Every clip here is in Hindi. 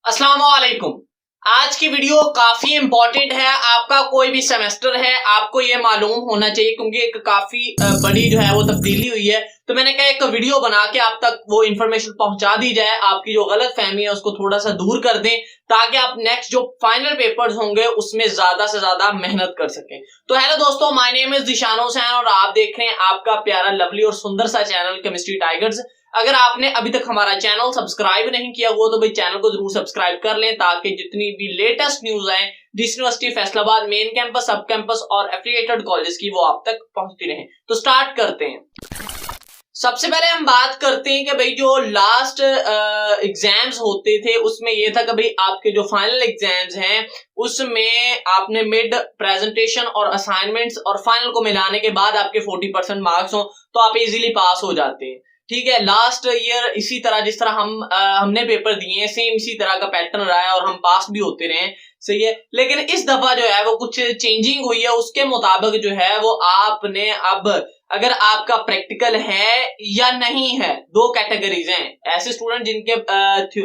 अस्सलाम वालेकुम। आज की वीडियो काफी इंपॉर्टेंट है। आपका कोई भी सेमेस्टर है, आपको ये मालूम होना चाहिए क्योंकि एक काफी बड़ी जो है वो तब्दीली हुई है। तो मैंने कहा एक वीडियो बना के आप तक वो इन्फॉर्मेशन पहुंचा दी जाए, आपकी जो गलत फहमी है उसको थोड़ा सा दूर कर दें ताकि आप नेक्स्ट जो फाइनल पेपर्स होंगे उसमें ज्यादा से ज्यादा मेहनत कर सकें। तो हेलो दोस्तों, माय नेम इज दिशान हुसैन और आप देख रहे हैं आपका प्यारा लवली और सुंदर सा चैनल केमिस्ट्री टाइगर्स। अगर आपने अभी तक हमारा चैनल सब्सक्राइब नहीं किया हुआ तो भाई चैनल को जरूर सब्सक्राइब कर लें ताकि जितनी भी लेटेस्ट न्यूज आए this university Faisalabad main campus, सब कैंपस और एफिलिएटेड कॉलेज की वो आप तक पहुंचती रहे। तो स्टार्ट करते हैं। सबसे पहले हम बात करते हैं कि भाई जो लास्ट एग्जाम्स होते थे उसमें ये था कि भाई आपके जो फाइनल एग्जाम्स हैं उसमें आपने मिड प्रेजेंटेशन और असाइनमेंट्स और फाइनल को मिलाने के बाद आपके 40% मार्क्स हो तो आप इजीली पास हो जाते हैं। ठीक है, लास्ट ईयर इसी तरह जिस तरह हमने पेपर दिए हैं सेम इसी तरह का पैटर्न रहा है और हम पास भी होते रहे। सही है, लेकिन इस दफा जो है वो कुछ चेंजिंग हुई है। उसके मुताबिक जो है वो आपने अब अगर आपका प्रैक्टिकल है या नहीं है, दो कैटेगरीज हैं, ऐसे स्टूडेंट जिनके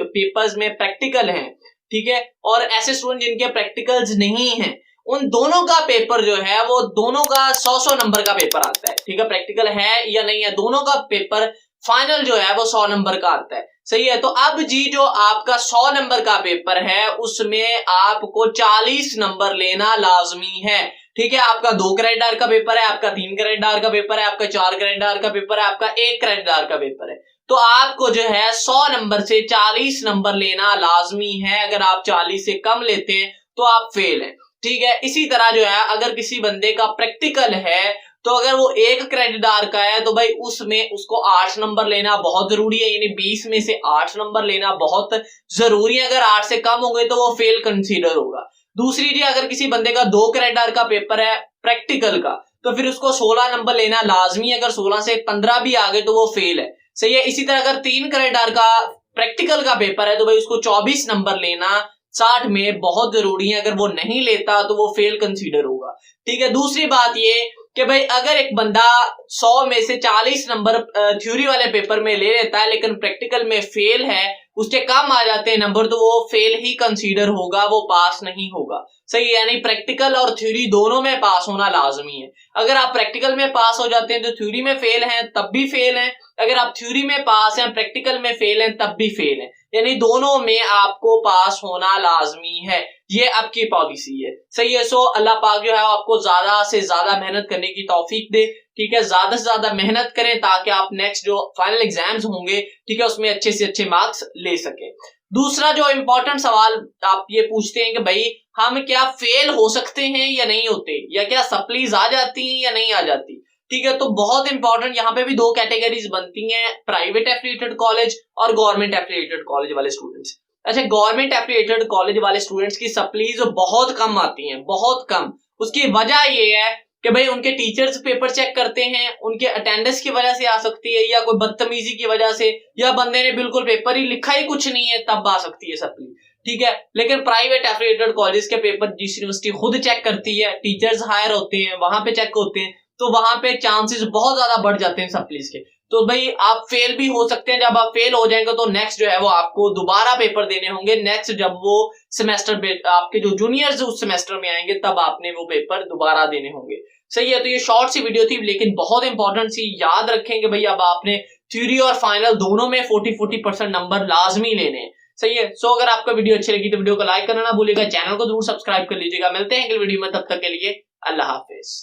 पेपर्स में प्रैक्टिकल हैं, ठीक है, और ऐसे स्टूडेंट जिनके प्रैक्टिकल्स नहीं हैं। उन दोनों का पेपर जो है वो दोनों का 100 नंबर का पेपर आता है। ठीक है, प्रैक्टिकल है या नहीं है, दोनों का पेपर फाइनल जो है वो 100 नंबर का आता है। सही है, तो अब जी जो आपका 100 नंबर का पेपर है उसमें आपको 40 नंबर लेना लाजमी है। ठीक है, आपका 2 क्रेडिट आवर का पेपर है, आपका 3 क्रेडिट आवर का पेपर है, आपका 4 क्रेडिट आवर का पेपर है, आपका 1 क्रेडिट आवर का पेपर है। तो आपको जो है 100 नंबर से 40 नंबर लेना लाजमी है। अगर आप 40 से कम लेते हैं तो आप फेल हैं। ठीक है, इसी तरह जो है अगर किसी बंदे का प्रैक्टिकल है तो अगर वो 1 क्रेडिट आवर का है तो भाई उसमें उसको 8 नंबर लेना बहुत जरूरी है, यानी 20 में से 8 नंबर लेना बहुत जरूरी है। अगर 8 से कम होंगे तो वो फेल कंसीडर होगा। दूसरी जी, अगर किसी बंदे का 2 क्रेडिट आवर का पेपर है प्रैक्टिकल का तो फिर उसको 16 नंबर लेना लाजमी है। अगर 16 से 15 भी आ गए तो वो फेल है। सही है, इसी तरह अगर 3 क्रेडिट आवर का प्रैक्टिकल का पेपर है तो भाई उसको 24 नंबर लेना 60 में बहुत जरूरी है। अगर वो नहीं लेता तो वो फेल कंसीडर होगा। ठीक है, दूसरी बात ये कि भाई अगर एक बंदा 100 में से 40 नंबर थ्योरी वाले पेपर में ले लेता है लेकिन प्रैक्टिकल में फेल है, उसके कम आ जाते हैं नंबर, तो वो फेल ही कंसीडर होगा, वो पास नहीं होगा। सही है, यानी प्रैक्टिकल और थ्योरी दोनों में पास होना लाजमी है। अगर आप प्रैक्टिकल में पास हो जाते हैं तो थ्योरी में फेल हैं तब भी फेल हैं, अगर आप थ्योरी में पास हैं प्रैक्टिकल में फेल हैं तब भी फेल हैं, यानी दोनों में आपको पास होना लाजमी है। ये आपकी पॉलिसी है। सही है, सो अल्लाह पाक जो है आपको ज्यादा से ज्यादा मेहनत करने की तौफीक दे। ठीक है, ज्यादा से ज्यादा मेहनत करें ताकि आप नेक्स्ट जो फाइनल एग्जाम्स होंगे, ठीक है, उसमें अच्छे से अच्छे मार्क्स ले सके। दूसरा जो इंपॉर्टेंट सवाल आप ये पूछते हैं कि भाई हम क्या फेल हो सकते हैं या नहीं होते, या क्या सप्लीज आ जाती हैं या नहीं आ जाती। ठीक है, तो बहुत इंपॉर्टेंट, यहाँ पे भी 2 कैटेगरीज बनती हैं, प्राइवेट एफिलिएटेड कॉलेज और गवर्नमेंट एफिलिएटेड कॉलेज वाले स्टूडेंट्स। अच्छा, गवर्नमेंट एफिलिएटेड कॉलेज वाले स्टूडेंट्स की सप्लीज बहुत कम आती हैं, बहुत कम। उसकी वजह ये है कि भाई उनके टीचर्स पेपर चेक करते हैं, उनके अटेंडेंस की वजह से आ सकती है, या कोई बदतमीजी की वजह से, या बंदे ने बिल्कुल पेपर ही लिखा ही कुछ नहीं है तब आ सकती है सप्ली। ठीक है, लेकिन प्राइवेट एफिलिएटेड कॉलेज के पेपर जिस यूनिवर्सिटी खुद चेक करती है, टीचर्स हायर होते हैं, वहां पे चेक होते हैं, तो वहां पे चांसेस बहुत ज्यादा बढ़ जाते हैं सप्लीज के। तो भाई आप फेल भी हो सकते हैं। जब आप फेल हो जाएंगे तो नेक्स्ट जो है वो आपको दोबारा पेपर देने होंगे। नेक्स्ट जब वो सेमेस्टर आपके जो जूनियर्स उस सेमेस्टर में आएंगे तब आपने वो पेपर दोबारा देने होंगे। सही है, तो ये शॉर्ट सी वीडियो थी लेकिन बहुत इंपॉर्टेंट सी। याद रखेंगे भाई अब आपने थ्योरी और फाइनल दोनों में 40% नंबर लाजमी लेने हैं। सही है, सो अगर आपको वीडियो अच्छी लगी तो वीडियो को लाइक करना ना भूलिएगा, चैनल को जरूर सब्सक्राइब कर लीजिएगा। मिलते हैं अगली वीडियो में, तब तक के लिए अल्लाह हाफिज।